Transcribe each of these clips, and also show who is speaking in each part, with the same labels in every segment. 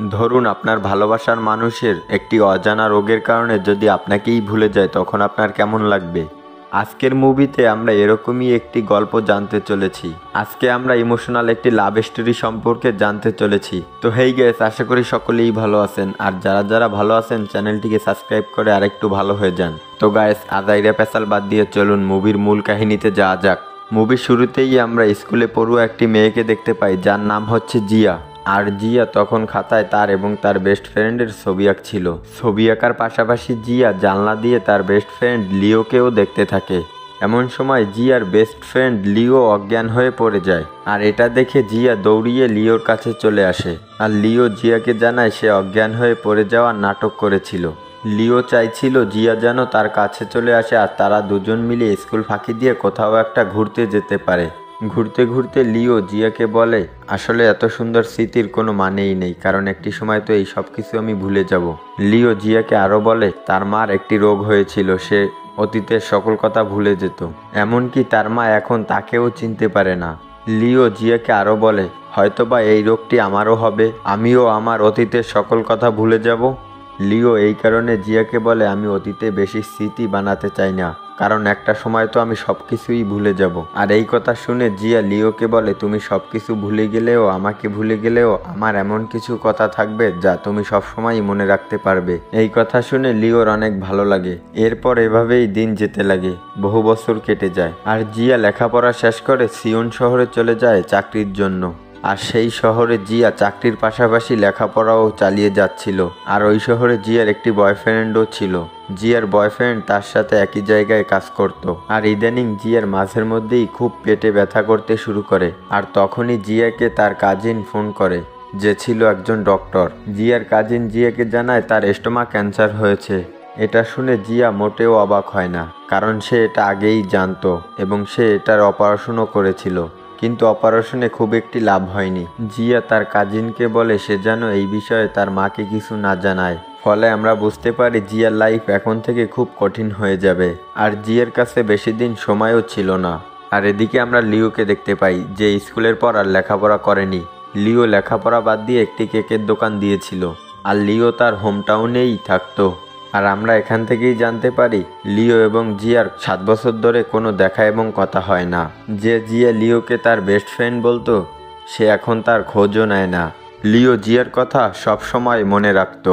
Speaker 1: ধরুন আপনার ভালোবাসার মানুষের একটি অজানা রোগের কারণে যদি আপনাকেই ভুলে যায় তখন আপনার কেমন লাগবে। আজকের মুভিতে আমরা এরকমই একটি গল্প জানতে চলেছি। আজকে আমরা ইমোশনাল একটি লাভ স্টোরি সম্পর্কে জানতে চলেছি। তো হেই গাইস, আশা করি সকলেই ভালো আছেন, আর যারা যারা ভালো আছেন চ্যানেলটিকে সাবস্ক্রাইব করে আরেকটু ভালো হয়ে যান। তো গাইস, আজাইরা পেশাল বাদ দিয়ে চলুন মুভির মূল কাহিনীতে যাওয়া যাক। মুভির শুরুতেই আমরা স্কুলে পড়ুয়া একটি মেয়েকে দেখতে পাই যার নাম হচ্ছে জিয়া। আর জিয়া তখন খাতায় তার এবং তার বেস্ট ফ্রেন্ডের ছবি আঁকছিল। ছবি আঁকার পাশাপাশি জিয়া জানলা দিয়ে তার বেস্ট ফ্রেন্ড লিওকেও দেখতে থাকে। এমন সময় জিয়ার বেস্ট ফ্রেন্ড লিও অজ্ঞান হয়ে পড়ে যায়, আর এটা দেখে জিয়া দৌড়িয়ে লিওর কাছে চলে আসে। আর লিও জিয়াকে জানায় সে অজ্ঞান হয়ে পড়ে যাওয়ার নাটক করেছিল। লিও চাইছিল জিয়া যেন তার কাছে চলে আসে আর তারা দুজন মিলে স্কুল ফাঁকি দিয়ে কোথাও একটা ঘুরতে যেতে পারে। ঘুরতে ঘুরতে লিও জিয়াকে বলে, আসলে এত সুন্দর স্মৃতির কোনো মানেই নেই, কারণ একটি সময় তো এই সব কিছু আমি ভুলে যাব। লিও জিয়াকে আরও বলে তার মার একটি রোগ হয়েছিল, সে অতীতের সকল কথা ভুলে যেত, এমনকি তার মা এখন তাকেও চিনতে পারে না। লিও জিয়াকে আরও বলে হয়তোবা এই রোগটি আমারও হবে, আমিও আমার অতীতের সকল কথা ভুলে যাব। লিও এই কারণে জিয়াকে বলে আমি অতীতে বেশি স্মৃতি বানাতে চাই না, কারণ একটা সময় তো আমি সব কিছুই ভুলে যাব। আর এই কথা শুনে জিয়া লিওকে বলে তুমি সব কিছু ভুলে গেলেও আমাকে ভুলে গেলেও আমার এমন কিছু কথা থাকবে যা তুমি সবসময়ই মনে রাখতে পারবে। এই কথা শুনে লিওর অনেক ভালো লাগে। এরপর এভাবেই দিন যেতে লাগে, বহু বছর কেটে যায়। আর জিয়া লেখাপড়া শেষ করে সিওন শহরে চলে যায় চাকরির জন্য। আর সেই শহরে জিয়া চাকরির পাশাপাশি লেখাপড়াও চালিয়ে যাচ্ছিল। আর ওই শহরে জিয়ার একটি বয়ফ্রেন্ডও ছিল। জিয়ার বয়ফ্রেন্ড তার সাথে একই জায়গায় কাজ করত। আর ইদানিং জিয়ার মাঝের মধ্যেই খুব পেটে ব্যথা করতে শুরু করে। আর তখনই জিয়াকে তার কাজিন ফোন করে, যে ছিল একজন ডক্টর। জিয়ার কাজিন জিয়াকে জানায় তার স্টোমাক ক্যান্সার হয়েছে। এটা শুনে জিয়া মোটেও অবাক হয় না, কারণ সে এটা আগেই জানতো এবং সে এটার অপারেশনও করেছিল, কিন্তু অপারেশনে খুব একটি লাভ হয়নি। জিয়া তার কাজিনকে বলে সে যেন এই বিষয়ে তার মাকে কিছু না জানায়। ফলে আমরা বুঝতে পারি জিয়ার লাইফ এখন থেকে খুব কঠিন হয়ে যাবে। আর জিয়ার কাছে বেশি দিন সময়ও ছিল না। আর এদিকে আমরা লিওকে দেখতে পাই, যে স্কুলের পর আর লেখাপড়া করেনি। লিও লেখাপড়া বাদ দিয়ে একটি কেকের দোকান দিয়েছিল। আর লিও তার হোমটাউনেই থাকতো। আর আমরা এখান থেকেই জানতে পারি লিও এবং জিয়ার 7 বছর ধরে কোনো দেখা এবং কথা হয় না। যে জিয়া লিওকে তার বেস্ট ফ্রেন্ড বলতো, সে এখন তার খোঁজও নেয় না। লিও জিয়ার কথা সব সময় মনে রাখতো,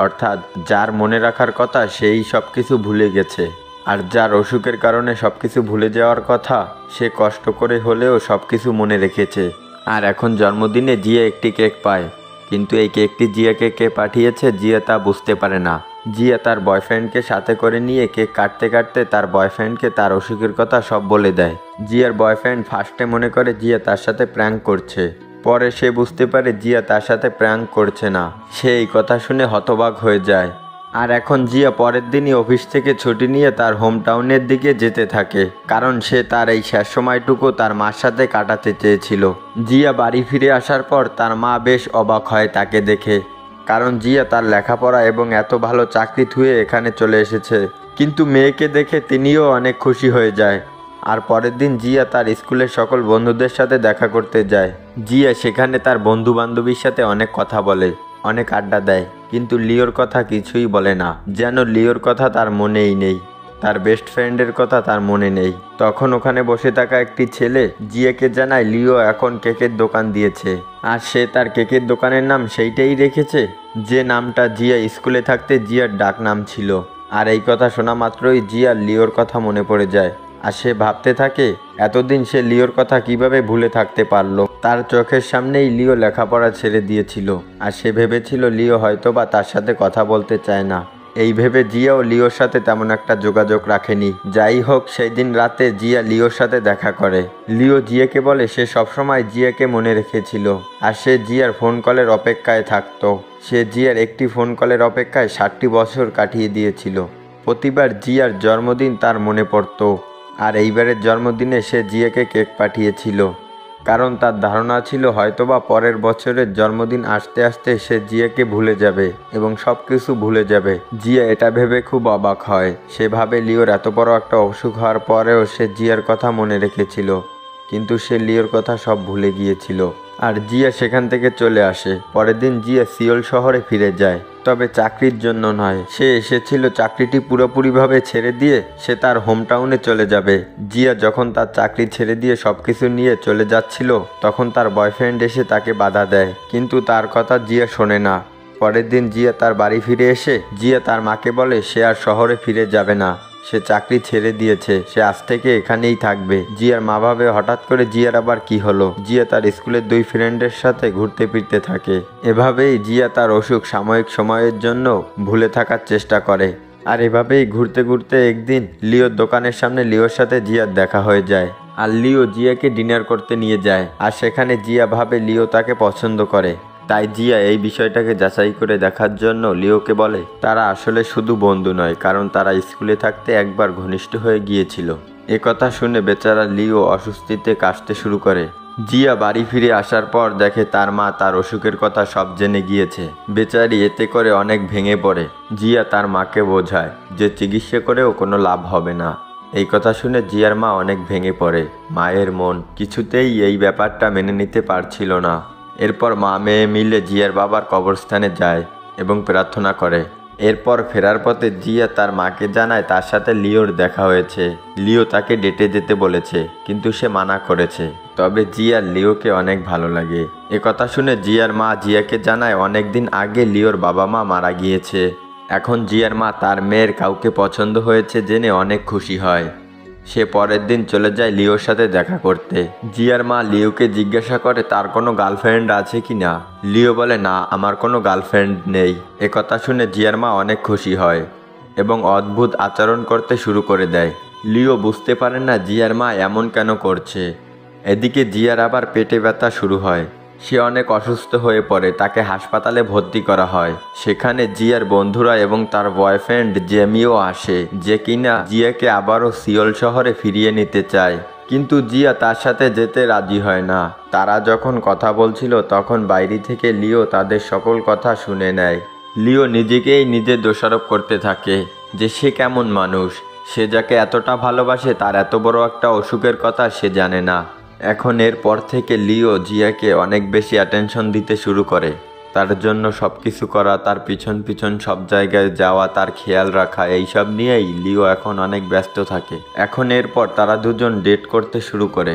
Speaker 1: অর্থাৎ যার মনে রাখার কথা সেই সব কিছু ভুলে গেছে। আর যার অসুখের কারণে সব কিছু ভুলে যাওয়ার কথা, সে কষ্ট করে হলেও সব কিছু মনে রেখেছে। আর এখন জন্মদিনে জিয়া একটি কেক পায়, কিন্তু এই কেকটি জিয়াকে কে পাঠিয়েছে জিয়া তা বুঝতে পারে না। জিয়া তার বয়ফ্রেন্ডকে সাথে করে নিয়ে কেক কাটতে কাটতে তার বয়ফ্রেন্ডকে তার অসুখের কথা সব বলে দেয়। জিয়ার বয়ফ্রেন্ড ফার্স্টে মনে করে জিয়া তার সাথে প্র্যাঙ্ক করছে, পরে সে বুঝতে পারে জিয়া তার সাথে প্র্যাঙ্ক করছে না। সে এই কথা শুনে হতবাক হয়ে যায়। আর এখন জিয়া পরের দিনই অফিস থেকে ছুটি নিয়ে তার হোম টাউনের দিকে যেতে থাকে, কারণ সে তার এই শেষ সময়টুকু তার মার সাথে কাটাতে চেয়েছিল। জিয়া বাড়ি ফিরে আসার পর তার মা বেশ অবাক হয় তাকে দেখে, কারণ জিয়া তার লেখাপড়া এবং এত ভালো চাকরি থুয়ে এখানে চলে এসেছে। কিন্তু মেয়েকে দেখে তিনিও অনেক খুশি হয়ে যায়। আর পরের দিন জিয়া তার স্কুলের সকল বন্ধুদের সাথে দেখা করতে যায়। জিয়া সেখানে তার বন্ধু বান্ধবীর সাথে অনেক কথা বলে, অনেক আড্ডা দেয়, কিন্তু লিওর কথা কিছুই বলে না, যেন লিওর কথা তার মনেই নেই, তার বেস্ট ফ্রেন্ডের কথা তার মনে নেই। তখন ওখানে বসে থাকা একটি ছেলে জিয়াকে জানায় লিও এখন কেকের দোকান দিয়েছে, আর সে তার কেকের দোকানের নাম সেইটাই রেখেছে যে নামটা জিয়া স্কুলে থাকতে জিয়ার ডাক নাম ছিল। আর এই কথা শোনা মাত্রই জিয়ার লিওর কথা মনে পড়ে যায়। আর সে ভাবতে থাকে এতদিন সে লিওর কথা কিভাবে ভুলে থাকতে পারলো। তার চোখের সামনেই লিও লেখাপড়া ছেড়ে দিয়েছিল, আর সে ভেবেছিল লিও হয়তোবা তার সাথে কথা বলতে চায় না। এই ভেবে জিয়াও লিওর সাথে তেমন একটা যোগাযোগ রাখেনি। যাই হোক, সেই দিন রাতে জিয়া লিওর সাথে দেখা করে। লিও জিয়াকে বলে সে সবসময় জিয়াকে মনে রেখেছিল, আর সে জিয়ার ফোন কলের অপেক্ষায় থাকতো। সে জিয়ার একটি ফোন কলের অপেক্ষায় 60টি বছর কাটিয়ে দিয়েছিল। প্রতিবার জিয়ার জন্মদিন তার মনে পড়তো, আর এইবারের জন্মদিনে সে জিয়াকে কেক পাঠিয়েছিল, কারণ তার ধারণা ছিল হয়তোবা পরের বছরের জন্মদিন আসতে আসতে সে জিয়াকে ভুলে যাবে এবং সব কিছু ভুলে যাবে। জিয়া এটা ভেবে খুব অবাক হয়। সে ভাবে লিওর এত বড় একটা অসুখ হওয়ার পরেও সে জিয়ার কথা মনে রেখেছিল, কিন্তু সে লিওর কথা সব ভুলে গিয়েছিল। আর জিয়া সেখান থেকে চলে আসে। পরের দিন জিয়া সিওল শহরে ফিরে যায়, তবে চাকরির জন্য নয়। সে এসেছিল চাকরিটি পুরোপুরিভাবে ছেড়ে দিয়ে সে তার হোমটাউনে চলে যাবে। জিয়া যখন তার চাকরি ছেড়ে দিয়ে সবকিছু নিয়ে চলে যাচ্ছিল তখন তার বয়ফ্রেন্ড এসে তাকে বাধা দেয়, কিন্তু তার কথা জিয়া শোনে না। পরের দিন জিয়া তার বাড়ি ফিরে এসে জিয়া তার মাকে বলে সে আর শহরে ফিরে যাবে না, সে চাকরি ছেড়ে দিয়েছে, সে আজ থেকে এখানেই থাকবে। জিয়ার মা ভাবে হঠাৎ করে জিয়ার আবার কি হলো। জিয়া তার স্কুলের 2 ফ্রেন্ডের সাথে ঘুরতে ফিরতে থাকে। এভাবেই জিয়া তার অসুখ সাময়িক সময়ের জন্য ভুলে থাকার চেষ্টা করে। আর এভাবেই ঘুরতে ঘুরতে একদিন লিওর দোকানের সামনে লিওর সাথে জিয়ার দেখা হয়ে যায়। আর লিও জিয়াকে ডিনার করতে নিয়ে যায়। আর সেখানে জিয়া ভাবে লিও তাকে পছন্দ করে। তাই জিয়া এই বিষয়টাকে যাচাই করে দেখার জন্য লিওকে বলে তারা আসলে শুধু বন্ধু নয়, কারণ তারা স্কুলে থাকতে একবার ঘনিষ্ঠ হয়ে গিয়েছিল। একথা শুনে বেচারা লিও অস্বস্তিতে কাশতে শুরু করে। জিয়া বাড়ি ফিরে আসার পর দেখে তার মা তার অসুখের কথা সব জেনে গিয়েছে। বেচারি এতে করে অনেক ভেঙে পড়ে। জিয়া তার মাকে বোঝায় যে চিকিৎসা করেও কোনো লাভ হবে না। এই কথা শুনে জিয়ার মা অনেক ভেঙে পড়ে। মায়ের মন কিছুতেই এই ব্যাপারটা মেনে নিতে পারছিল না। এরপর মা মেয়ে মিলে জিয়ার বাবার কবরস্থানে যায় এবং প্রার্থনা করে। এরপর ফেরার পথে জিয়া তার মাকে জানায় তার সাথে লিওর দেখা হয়েছে। লিও তাকে ডেটে যেতে বলেছে, কিন্তু সে মানা করেছে। তবে জিয়ার লিওকে অনেক ভালো লাগে। কথা শুনে জিয়ার মা জিয়াকে জানায় অনেক দিন আগে লিওর বাবা মা মারা গিয়েছে। এখন জিয়ার মা তার মেয়ের কাউকে পছন্দ হয়েছে জেনে অনেক খুশি হয়। সে পরের দিন চলে যায় লিওর সাথে দেখা করতে। জিয়ার মা লিওকে জিজ্ঞাসা করে তার কোনো গার্লফ্রেন্ড আছে কি না। লিও বলে না, আমার কোনো গার্লফ্রেন্ড নেই। কথা শুনে জিয়ার মা অনেক খুশি হয় এবং অদ্ভুত আচরণ করতে শুরু করে দেয়। লিও বুঝতে পারে না জিয়ার মা এমন কেন করছে। এদিকে জিয়ার আবার পেটে ব্যথা শুরু হয়। সে অনেক অসুস্থ হয়ে পড়ে, তাকে হাসপাতালে ভর্তি করা হয়। সেখানে জিয়ার বন্ধুরা এবং তার বয়ফ্রেন্ড জেমিও আসে, যে কিনা জিয়াকে আবারও সিওল শহরে ফিরিয়ে নিতে চায়। কিন্তু জিয়া তার সাথে যেতে রাজি হয় না। তারা যখন কথা বলছিল তখন বাইরে থেকে লিও তাদের সকল কথা শুনে নেয়। লিও নিজেকেই নিজে দোষারোপ করতে থাকে যে সে কেমন মানুষ, সে যাকে এতটা ভালোবাসে তার এত বড় একটা অসুখের কথা সে জানে না। এখন এরপর থেকে লিও জিয়াকে অনেক বেশি অ্যাটেনশন দিতে শুরু করে। তার জন্য সব কিছু করা, তার পিছন পিছন সব জায়গায় যাওয়া, তার খেয়াল রাখা, এইসব নিয়েই লিও এখন অনেক ব্যস্ত থাকে। এখন এরপর তারা দুজন ডেট করতে শুরু করে।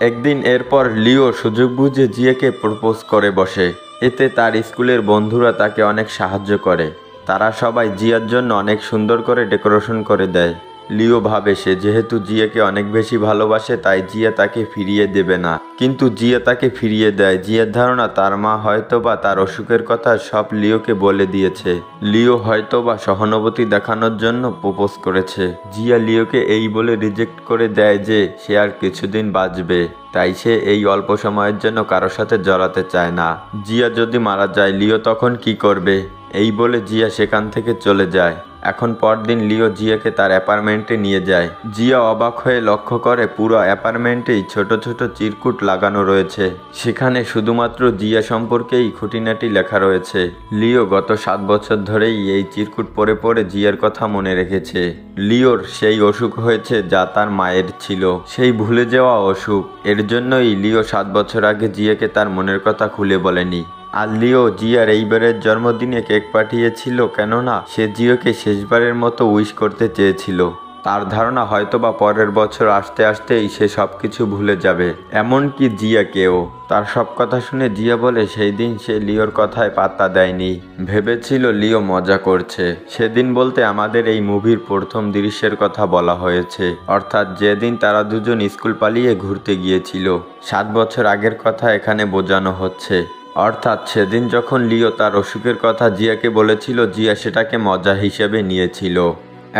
Speaker 1: একদিন এরপর লিও সুযোগ বুঝে জিয়াকে প্রপোজ করে বসে। এতে তার স্কুলের বন্ধুরা তাকে অনেক সাহায্য করে। তারা সবাই জিয়ার জন্য অনেক সুন্দর করে ডেকোরেশন করে দেয়। লিও ভাবে সে যেহেতু জিয়াকে অনেক বেশি ভালোবাসে তাই জিয়া তাকে ফিরিয়ে দেবে না, কিন্তু জিয়া তাকে ফিরিয়ে দেয়। জিয়ার ধারণা তার মা হয়তোবা তার অসুখের কথা সব লিওকে বলে দিয়েছে। লিও হয়তোবা সহানুভূতি দেখানোর জন্য প্রপোজ করেছে। জিয়া লিওকে এই বলে রিজেক্ট করে দেয় যে সে আর কিছুদিন বাঁচবে, তাই সে এই অল্প সময়ের জন্য কারোর সাথে জড়াতে চায় না। জিয়া যদি মারা যায় লিও তখন কি করবে, এই বলে জিয়া সেখান থেকে চলে যায়। এখন পরদিন লিও জিয়াকে তার অ্যাপার্টমেন্টে নিয়ে যায়। জিয়া অবাক হয়ে লক্ষ্য করে পুরো অ্যাপার্টমেন্টেই ছোট ছোট চিরকুট লাগানো রয়েছে। সেখানে শুধুমাত্র জিয়া সম্পর্কেই খুঁটিনাটি লেখা রয়েছে। লিও গত 7 বছর ধরেই এই চিরকুট পড়ে পড়ে জিয়ার কথা মনে রেখেছে। লিওর সেই অসুখ হয়েছে যা তার মায়ের ছিল, সেই ভুলে যাওয়া অসুখ। এর জন্যই লিও 7 বছর আগে জিয়াকে তার মনের কথা খুলে বলেনি। আর লিও জিয়ার এইবারের জন্মদিনে কেক পাঠিয়েছিল, কেননা সে জিওকে শেষবারের মতো উইশ করতে চেয়েছিল। তার ধারণা হয়তোবা পরের বছর আসতে আসতেই সে সব কিছু ভুলে যাবে, এমনকি জিয়াকেও। তার সব কথা শুনে জিয়া বলে সেই দিন সে লিওর কথায় পাত্তা দেয়নি, ভেবেছিল লিও মজা করছে। সেদিন বলতে আমাদের এই মুভির প্রথম দৃশ্যের কথা বলা হয়েছে, অর্থাৎ যেদিন তারা দুজন স্কুল পালিয়ে ঘুরতে গিয়েছিল। 7 বছর আগের কথা এখানে বোঝানো হচ্ছে। অর্থাৎ সেদিন যখন লিও তার অসুখের কথা জিয়াকে বলেছিল, জিয়া সেটাকে মজা হিসেবে নিয়েছিল।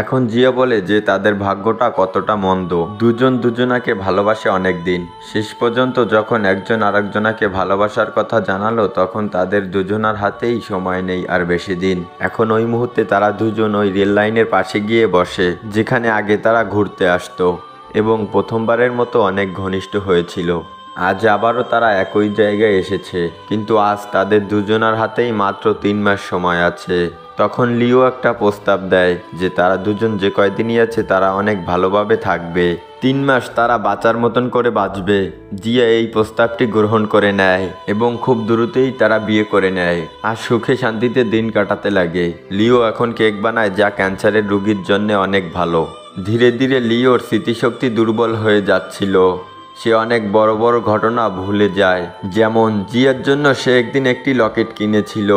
Speaker 1: এখন জিয়া বলে যে তাদের ভাগ্যটা কতটা মন্দ, দুজন দুজনাকে ভালোবাসে অনেক দিন, শেষ পর্যন্ত যখন একজন আরেকজনাকে ভালোবাসার কথা জানালো তখন তাদের দুজনার হাতেই সময় নেই আর বেশি দিন। এখন ওই মুহূর্তে তারা দুজন ওই রেল লাইনের পাশে গিয়ে বসে, যেখানে আগে তারা ঘুরতে আসতো এবং প্রথমবারের মতো অনেক ঘনিষ্ঠ হয়েছিল। আজ আবারও তারা একই জায়গায় এসেছে, কিন্তু আজ তাদের দুজনার হাতেই মাত্র 3 মাস সময় আছে। তখন লিও একটা প্রস্তাব দেয় যে তারা দুজন যে কয়দিনই আছে তারা অনেক ভালোভাবে থাকবে, 3 মাস তারা বাঁচার মতন করে বাঁচবে। জিয়া এই প্রস্তাবটি গ্রহণ করে নেয় এবং খুব দ্রুতই তারা বিয়ে করে নেয় আর সুখে শান্তিতে দিন কাটাতে লাগে। লিও এখন কেক বানায় যা ক্যান্সারের রোগীর জন্য অনেক ভালো। ধীরে ধীরে লিওর স্মৃতিশক্তি দুর্বল হয়ে যাচ্ছিল। সে অনেক বড় বড় ঘটনা ভুলে যায়, যেমন জিয়ার জন্য সে একদিন একটি লকেট কিনেছিল,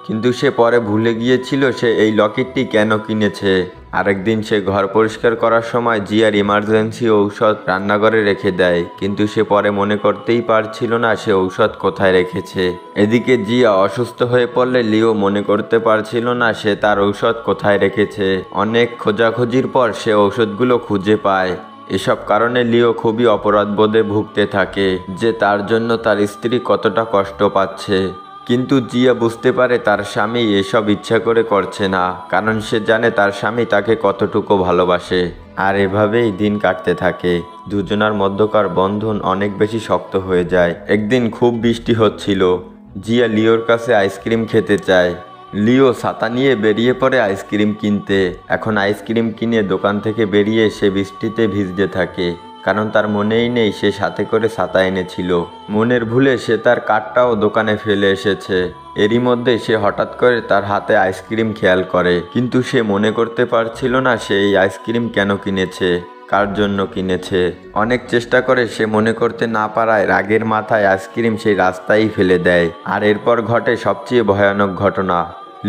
Speaker 1: কিন্তু সে পরে ভুলে গিয়েছিল সে এই লকেটটি কেন কিনেছে। আরেকদিন সে ঘর পরিষ্কার করার সময় জিয়ার ইমার্জেন্সি ঔষধ রান্নাঘরে রেখে দেয়, কিন্তু সে পরে মনে করতেই পারছিল না সে ঔষধ কোথায় রেখেছে। এদিকে জিয়া অসুস্থ হয়ে পড়লে লিও মনে করতে পারছিল না সে তার ঔষধ কোথায় রেখেছে। অনেক খোঁজাখুঁজির পর সে ঔষধগুলো খুঁজে পায়। এসব কারণে লিও খুবই অপরাধবোধে ভুগতে থাকে যে তার জন্য তার স্ত্রী কতটা কষ্ট পাচ্ছে। কিন্তু জিয়া বুঝতে পারে তার স্বামী এসব ইচ্ছা করে করছে না, কারণ সে জানে তার স্বামী তাকে কতটুকু ভালোবাসে। আর এভাবেই দিন কাটতে থাকে। দুজনার মধ্যকার বন্ধন অনেক বেশি শক্ত হয়ে যায়। একদিন খুব বৃষ্টি হচ্ছিল। জিয়া লিওর কাছে আইসক্রিম খেতে চায়। লিও ছাতা নিয়ে বেরিয়ে পড়ে আইসক্রিম কিনতে। এখন আইসক্রিম কিনে দোকান থেকে বেরিয়ে সে বৃষ্টিতে ভিজতে থাকে, কারণ তার মনেই নেই সে সাথে করে ছাতা এনেছিল। মনের ভুলে সে তার কার্ডটাও দোকানে ফেলে এসেছে। এরই মধ্যে সে হঠাৎ করে তার হাতে আইসক্রিম খেয়াল করে, কিন্তু সে মনে করতে পারছিল না সে এই আইসক্রিম কেন কিনেছে, কার জন্য কিনেছে। অনেক চেষ্টা করে সে মনে করতে না পারায় রাগের মাথায় আইসক্রিম সেই রাস্তায় ফেলে দেয়। আর এরপর ঘটে সবচেয়ে ভয়ানক ঘটনা।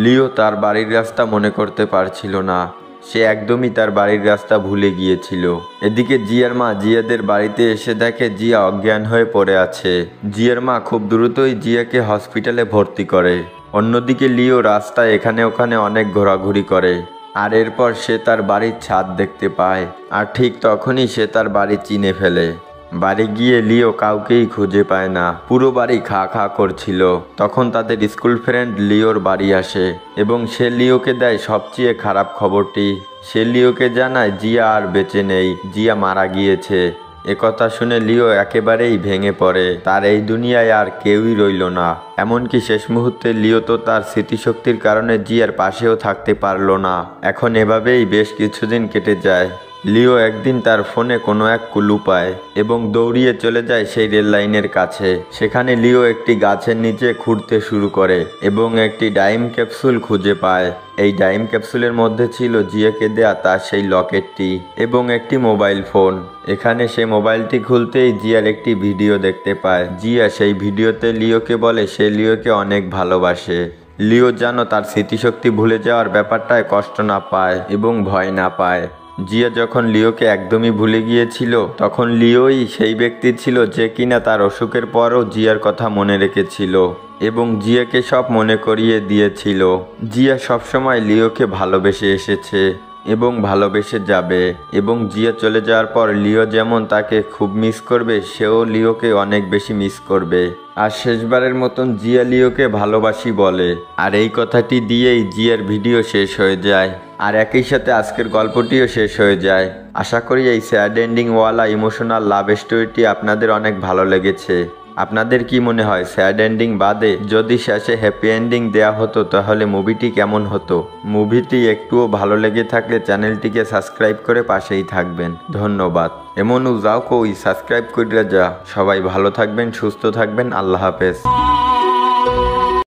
Speaker 1: লিও তার বাড়ির রাস্তা মনে করতে পারছিল না। সে একদমই তার বাড়ির রাস্তা ভুলে গিয়েছিল। এদিকে জিয়ার মা জিয়াদের বাড়িতে এসে দেখে জিয়া অজ্ঞান হয়ে পড়ে আছে। জিয়ার মা খুব দ্রুতই জিয়াকে হসপিটালে ভর্তি করে। অন্যদিকে লিও রাস্তায় এখানে ওখানে অনেক ঘোরাঘুরি করে। আর এরপর সে তার বাড়ির ছাদ দেখতে পায়, আর ঠিক তখনই সে তার বাড়ি চিনে ফেলে। বাড়ি গিয়ে লিও কাউকেই খুঁজে পায় না। পুরো বাড়ি খা খা করছিল। তখন তাদের স্কুল ফ্রেন্ড লিওর বাড়ি আসে এবং সে লিওকে দেয় সবচেয়ে খারাপ খবরটি। সে লিওকে জানায় জিয়া আর বেঁচে নেই, জিয়া মারা গিয়েছে। একথা শুনে লিও একেবারেই ভেঙে পড়ে। তার এই দুনিয়ায় আর কেউই রইল না। এমনকি শেষ মুহূর্তে লিও তো তার স্মৃতিশক্তির কারণে জিয়ার পাশেও থাকতে পারল না। এখন এভাবেই বেশ কিছুদিন কেটে যায়। লিও একদিন তার ফোনে কোনো এক ক্লু পায় এবং দৌড়িয়ে চলে যায় সেই রেল লাইনের কাছে। সেখানে লিও একটি গাছের নিচে খুঁড়তে শুরু করে এবং একটি টাইম ক্যাপসুল খুঁজে পায়। এই টাইম ক্যাপসুলের মধ্যে ছিল জিয়াকে দেয়া তার সেই লকেটটি এবং একটি মোবাইল ফোন। এখানে সে মোবাইলটি খুলতেই জিয়ার একটি ভিডিও দেখতে পায়। জিয়া সেই ভিডিওতে লিওকে বলে সে লিওকে অনেক ভালোবাসে। লিও যেন তার স্মৃতিশক্তি ভুলে যাওয়ার ব্যাপারটায় কষ্ট না পায় এবং ভয় না পায়। জিয়া যখন লিওকে একদমই ভুলে গিয়েছিল, তখন লিওই সেই ব্যক্তি ছিল যে কিনা তার অসুখের পরও জিয়ার কথা মনে রেখেছিল এবং জিয়াকে সব মনে করিয়ে দিয়েছিল। জিয়া সবসময় লিওকে ভালোবেসে এসেছে এবং ভালোবেসে যাবে, এবং জিয়া চলে যাওয়ার পর লিও যেমন তাকে খুব মিস করবে, সেও লিওকে অনেক বেশি মিস করবে। আর শেষবারের মতন জিয়া লিওকে ভালোবাসি বলে। আর এই কথাটি দিয়েই জিয়ার ভিডিও শেষ হয়ে যায়। আর একই সাথে আজকের গল্পটিও শেষ হয়ে যায়। আশা করি এই স্যাড এন্ডিং ওয়ালা ইমোশনাল লাভ স্টোরিটি আপনাদের অনেক ভালো লেগেছে। আপনাদের কি মনে হয় স্যাড এন্ডিং বাদে যদি শেষে হ্যাপি এন্ডিং দেয়া হতো তাহলে মুভিটি কেমন হতো? মুভিটি একটুও ভালো লেগে থাকলে চ্যানেলটিকে সাবস্ক্রাইব করে পাশেই থাকবেন। ধন্যবাদ। এমনও যাও কই সাবস্ক্রাইব করে যা। সবাই ভালো থাকবেন, সুস্থ থাকবেন। আল্লাহ হাফেজ।